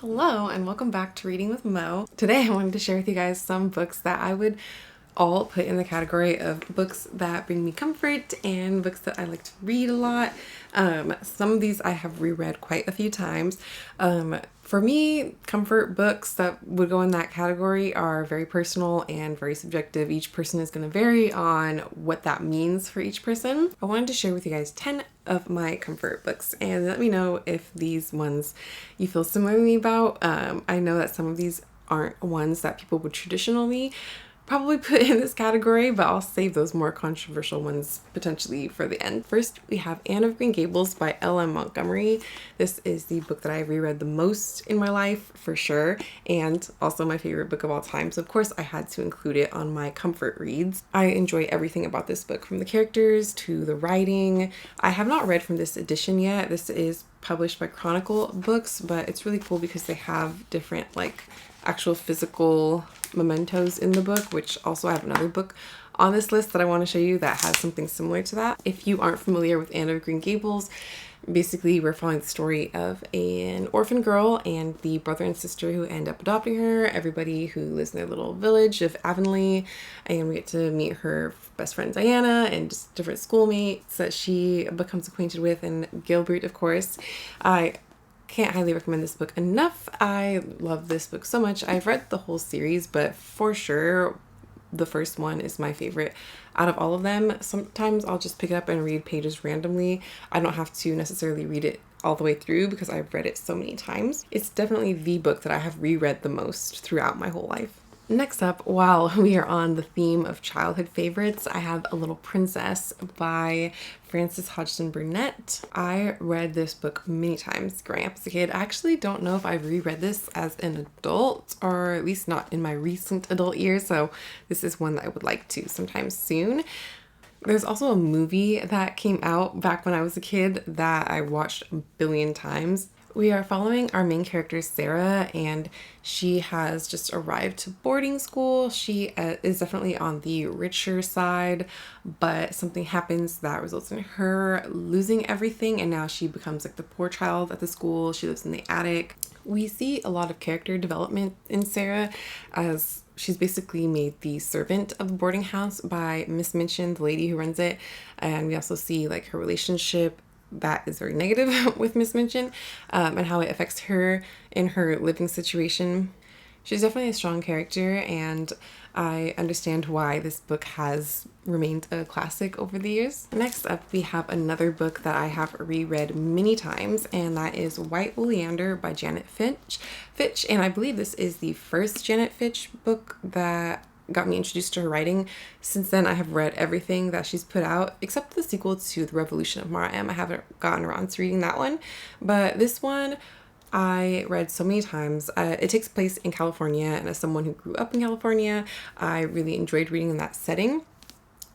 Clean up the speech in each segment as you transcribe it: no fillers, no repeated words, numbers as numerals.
Hello and welcome back to Reading with Mo. Today I wanted to share with you guys some books that I would all put in the category of books that bring me comfort and books that I like to read a lot. Some of these I have reread quite a few times. For me, comfort books that would go in that category are very personal and very subjective. Each person is going to vary on what that means for each person. I wanted to share with you guys 10 of my comfort books and let me know if these ones you feel similarly about. I know that some of these aren't ones that people would traditionally probably put in this category, but I'll save those more controversial ones potentially for the end. First, we have Anne of Green Gables by L.M. Montgomery. This is the book that I reread the most in my life, for sure, and also my favorite book of all time. So of course I had to include it on my comfort reads. I enjoy everything about this book, from the characters to the writing. I have not read from this edition yet. This is published by Chronicle Books, but it's really cool because they have different actual physical mementos in the book, which also I have another book on this list that I want to show you that has something similar to that. If you aren't familiar with Anne of Green Gables, basically we're following the story of an orphan girl and the brother and sister who end up adopting her, everybody who lives in their little village of Avonlea, and we get to meet her best friend Diana and just different schoolmates that she becomes acquainted with, and Gilbert, of course. I can't highly recommend this book enough. I love this book so much. I've read the whole series, but for sure the first one is my favorite out of all of them. Sometimes I'll just pick it up and read pages randomly. I don't have to necessarily read it all the way through because I've read it so many times. It's definitely the book that I have reread the most throughout my whole life. Next up, while we are on the theme of childhood favorites, I have A Little Princess by Frances Hodgson Burnett. I read this book many times growing up as a kid. I actually don't know if I've reread this as an adult, or at least not in my recent adult years, so this is one that I would like to sometime soon. There's also a movie that came out back when I was a kid that I watched a billion times. We are following our main character, Sarah, and she has just arrived to boarding school. She is definitely on the richer side, but something happens that results in her losing everything, and now she becomes the poor child at the school. She lives in the attic. We see a lot of character development in Sarah, as she's basically made the servant of the boarding house by Miss Minchin, the lady who runs it, and we also see her relationship that is very negative with Miss Minchin, and how it affects her in her living situation. She's definitely a strong character, and I understand why this book has remained a classic over the years. Next up, we have another book that I have reread many times, and that is White Oleander by Janet Fitch, and I believe this is the first Janet Fitch book that got me introduced to her writing. Since then, I have read everything that she's put out, except the sequel to The Revolution of Mara M. I haven't gotten around to reading that one, but this one I read so many times. It takes place in California, and as someone who grew up in California, I really enjoyed reading in that setting.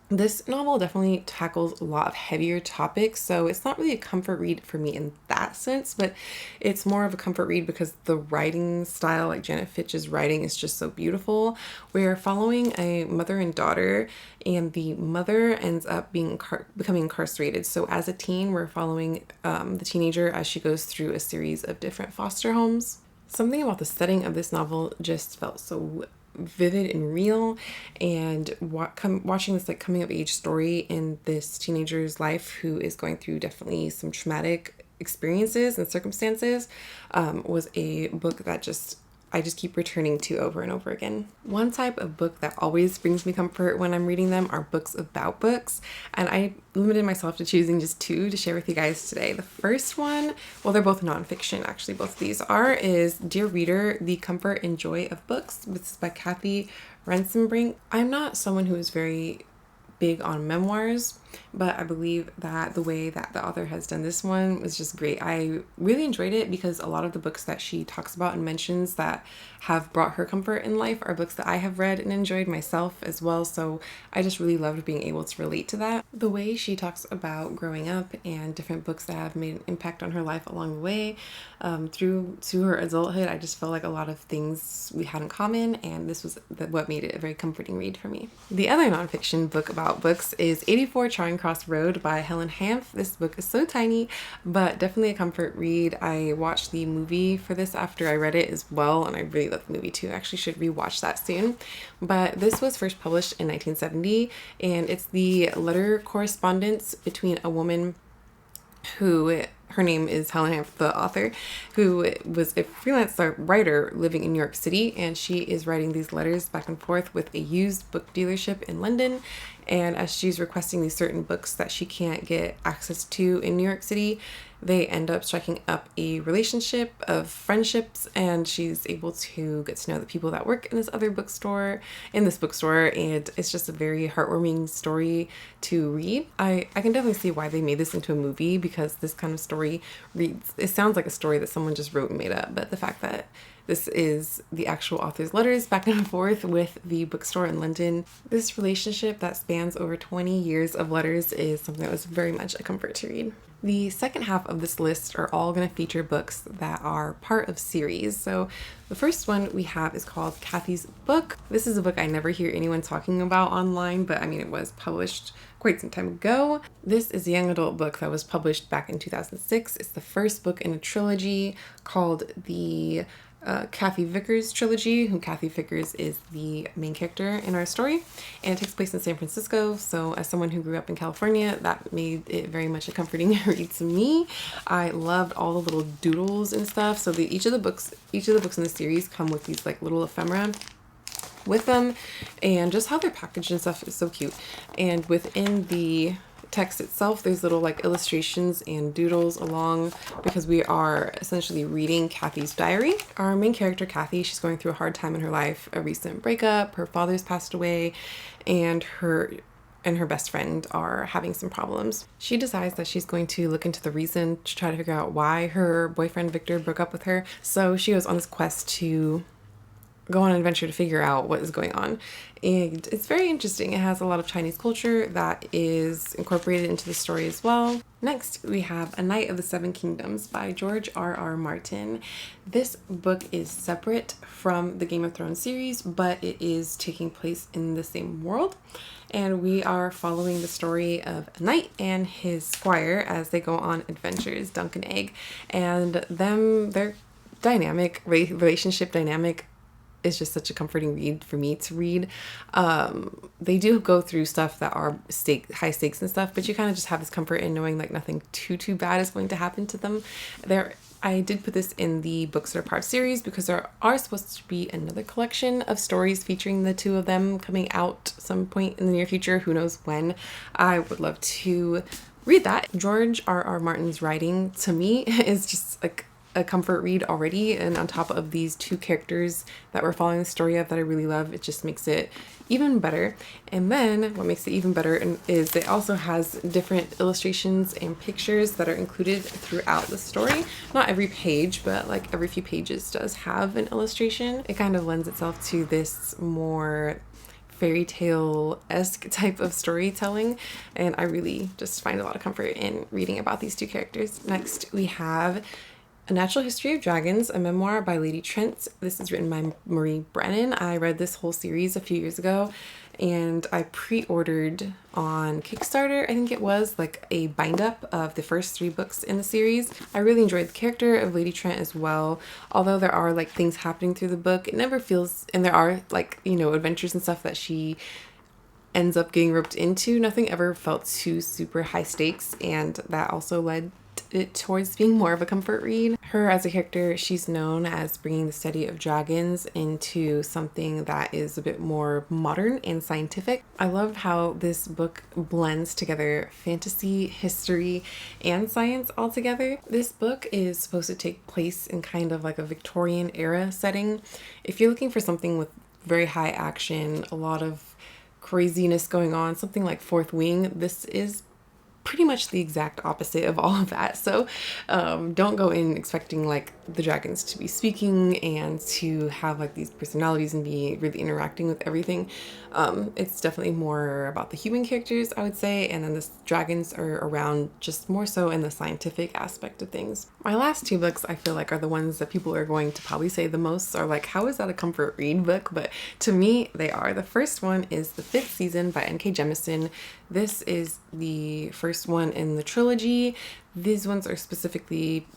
This novel definitely tackles a lot of heavier topics, so it's not really a comfort read for me in that sense, but it's more of a comfort read because the writing style, Janet Fitch's writing, is just so beautiful. We're following a mother and daughter, and the mother ends up becoming incarcerated. So as a teen, we're following the teenager as she goes through a series of different foster homes. Something about the setting of this novel just felt so vivid and real, and watching this coming of age story in this teenager's life who is going through definitely some traumatic experiences and circumstances was a book that I just keep returning to over and over again. One type of book that always brings me comfort when I'm reading them are books about books, and I limited myself to choosing just two to share with you guys today. The first one, well, they're both nonfiction, actually, both of these is Dear Reader, The Comfort and Joy of Books. This is by Cathys Book. I'm not someone who is very big on memoirs, but I believe that the way that the author has done this one was just great. I really enjoyed it because a lot of the books that she talks about and mentions that have brought her comfort in life are books that I have read and enjoyed myself as well, so I just really loved being able to relate to that. The way she talks about growing up and different books that have made an impact on her life along the way through to her adulthood, I just felt like a lot of things we had in common, and this was what made it a very comforting read for me. The other nonfiction book about about books is 84 Charring Crossroad by Helen Hanff. This book is so tiny, but definitely a comfort read. I watched the movie for this after I read it as well, and I really love the movie too. I actually should rewatch that soon. But this was first published in 1970, and it's the letter correspondence between a woman who, her name is Helen Hanff, the author, who was a freelance writer living in New York City, and she is writing these letters back and forth with a used book dealership in London. And as she's requesting these certain books that she can't get access to in New York City, they end up striking up a relationship of friendships, and she's able to get to know the people that work in this bookstore, and it's just a very heartwarming story to read. I can definitely see why they made this into a movie, because this kind of story it sounds like a story that someone just wrote and made up, but the fact that this is the actual author's letters back and forth with the bookstore in London. This relationship that spans over 20 years of letters is something that was very much a comfort to read. The second half of this list are all going to feature books that are part of series. So the first one we have is called Cathys Book. This is a book I never hear anyone talking about online, but I mean, it was published quite some time ago. This is a young adult book that was published back in 2006. It's the first book in a trilogy called the Cathy Vickers trilogy, who Cathy Vickers is the main character in our story, and it takes place in San Francisco. So as someone who grew up in California, that made it very much a comforting read to me. I loved all the little doodles and stuff. So each of the books in the series come with these like little ephemera with them, and just how they're packaged and stuff is so cute. And within the text itself, there's little like illustrations and doodles along, because we are essentially reading Cathy's diary. Our main character, Cathy, she's going through a hard time in her life, a recent breakup, her father's passed away, and her best friend are having some problems. She decides that she's going to look into the reason to try to figure out why her boyfriend Victor broke up with her. So she goes on this quest to go on an adventure to figure out what is going on. And it's very interesting. It has a lot of Chinese culture that is incorporated into the story as well. Next, we have A Knight of the Seven Kingdoms by George R.R. Martin. This book is separate from the Game of Thrones series, but it is taking place in the same world. And we are following the story of a knight and his squire as they go on adventures, Dunk and Egg. And their relationship dynamic is just such a comforting read for me to read. They do go through stuff that are high stakes and stuff, but you kind of just have this comfort in knowing like nothing too bad is going to happen to them. I did put this in the books that are part of series because there are supposed to be another collection of stories featuring the two of them coming out some point in the near future. Who knows when. I would love to read that. George R.R. Martin's writing to me is just like a comfort read already, and on top of these two characters that we're following the story of that I really love, it just makes it even better. And then what makes it even better is it also has different illustrations and pictures that are included throughout the story. Not every page, but like every few pages does have an illustration. It kind of lends itself to this more fairy tale-esque type of storytelling, and I really just find a lot of comfort in reading about these two characters. Next, we have A Natural History of Dragons, a memoir by Lady Trent. This is written by Marie Brennan. I read this whole series a few years ago, and I pre-ordered on Kickstarter, I think it was, like a bind-up of the first 3 books in the series. I really enjoyed the character of Lady Trent as well. Although there are like things happening through the book, it never feels, and there are like, you know, adventures and stuff that she ends up getting roped into. Nothing ever felt too super high stakes, and that also led it towards being more of a comfort read. Her as a character, she's known as bringing the study of dragons into something that is a bit more modern and scientific. I love how this book blends together fantasy, history, and science all together. This book is supposed to take place in kind of like a Victorian era setting. If you're looking for something with very high action, a lot of craziness going on, something like Fourth Wing, this is pretty much the exact opposite of all of that. So don't go in expecting like the dragons to be speaking and to have like these personalities and be really interacting with everything. It's definitely more about the human characters, I would say, and then the dragons are around just more so in the scientific aspect of things. My last two books I feel like are the ones that people are going to probably say the most are like, how is that a comfort read book? But to me, they are. The first one is The Fifth Season by N.K. Jemisin. This is the first one in the trilogy. These ones are specifically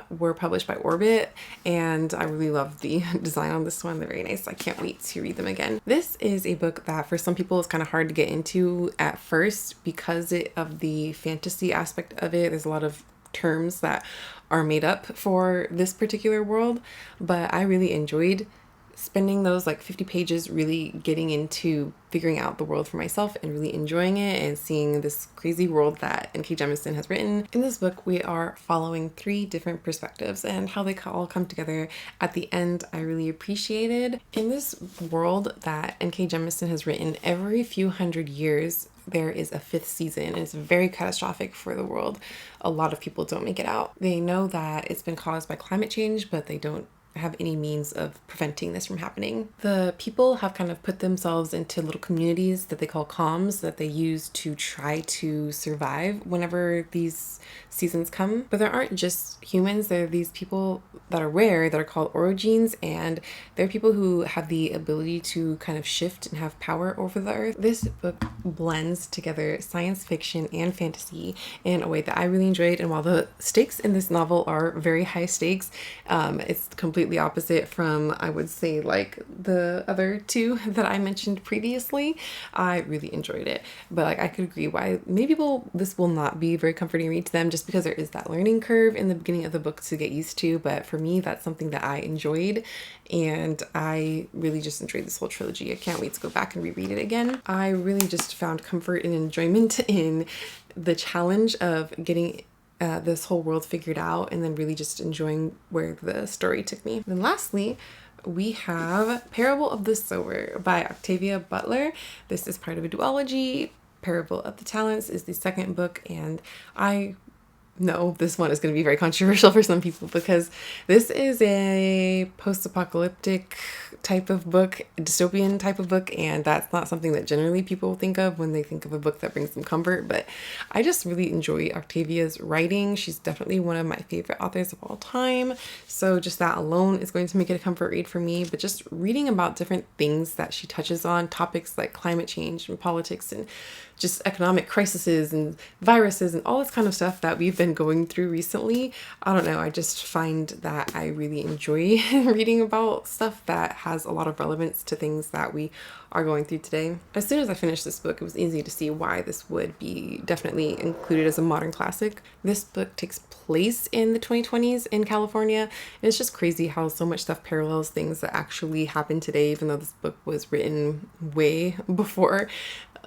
were published by Orbit, and I really love the design on this one. They're very nice. I can't wait to read them again. This is a book that for some people is kind of hard to get into at first because of the fantasy aspect of it. There's a lot of terms that are made up for this particular world, but I really enjoyed spending those like 50 pages really getting into figuring out the world for myself and really enjoying it and seeing this crazy world that N.K. Jemisin has written. In this book, we are following 3 different perspectives, and how they all come together at the end I really appreciated. In this world that N.K. Jemisin has written, every few hundred years there is a 5th season, and it's very catastrophic for the world. A lot of people don't make it out. They know that it's been caused by climate change, but they don't have any means of preventing this from happening. The people have kind of put themselves into little communities that they call comms that they use to try to survive whenever these seasons come. But there aren't just humans, there are these people that are rare that are called orogenes, and they're people who have the ability to kind of shift and have power over the earth. This book blends together science fiction and fantasy in a way that I really enjoyed, and while the stakes in this novel are very high stakes, it's completely opposite from, I would say, like the other 2 that I mentioned previously. I really enjoyed it, but like I could agree why maybe this will not be a very comforting read to them, just because there is that learning curve in the beginning of the book to get used to. But for me, that's something that I enjoyed, and I really just enjoyed this whole trilogy. I can't wait to go back and reread it again. I really just found comfort and enjoyment in the challenge of getting this whole world figured out, and then really just enjoying where the story took me. Then lastly, we have Parable of the Sower by Octavia Butler. This is part of a duology. Parable of the Talents is the second book, and I know this one is going to be very controversial for some people because this is a post-apocalyptic type of book, dystopian type of book, and that's not something that generally people think of when they think of a book that brings them comfort. But I just really enjoy Octavia's writing. She's definitely one of my favorite authors of all time, so just that alone is going to make it a comfort read for me. But just reading about different things that she touches on, topics like climate change and politics and just economic crises and viruses and all this kind of stuff that we've been going through recently. I don't know, I just find that I really enjoy reading about stuff that has a lot of relevance to things that we are going through today. As soon as I finished this book, it was easy to see why this would be definitely included as a modern classic. This book takes place in the 2020s in California, and it's just crazy how so much stuff parallels things that actually happened today, even though this book was written way before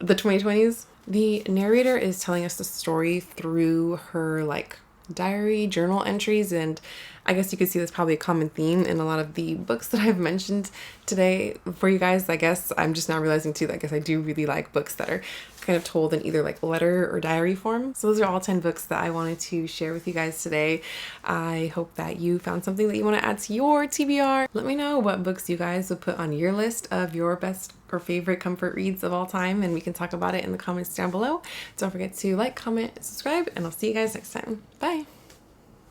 the 2020s. The narrator is telling us the story through her like diary journal entries, and I guess you could see that's probably a common theme in a lot of the books that I've mentioned today for you guys. I guess I'm just now realizing too that I guess I do really like books that are kind of told in either like letter or diary form. So those are all 10 books that I wanted to share with you guys today. I hope that you found something that you want to add to your TBR. Let me know what books you guys would put on your list of your best or favorite comfort reads of all time, and we can talk about it in the comments down below. Don't forget to like, comment, subscribe, and I'll see you guys next time. Bye!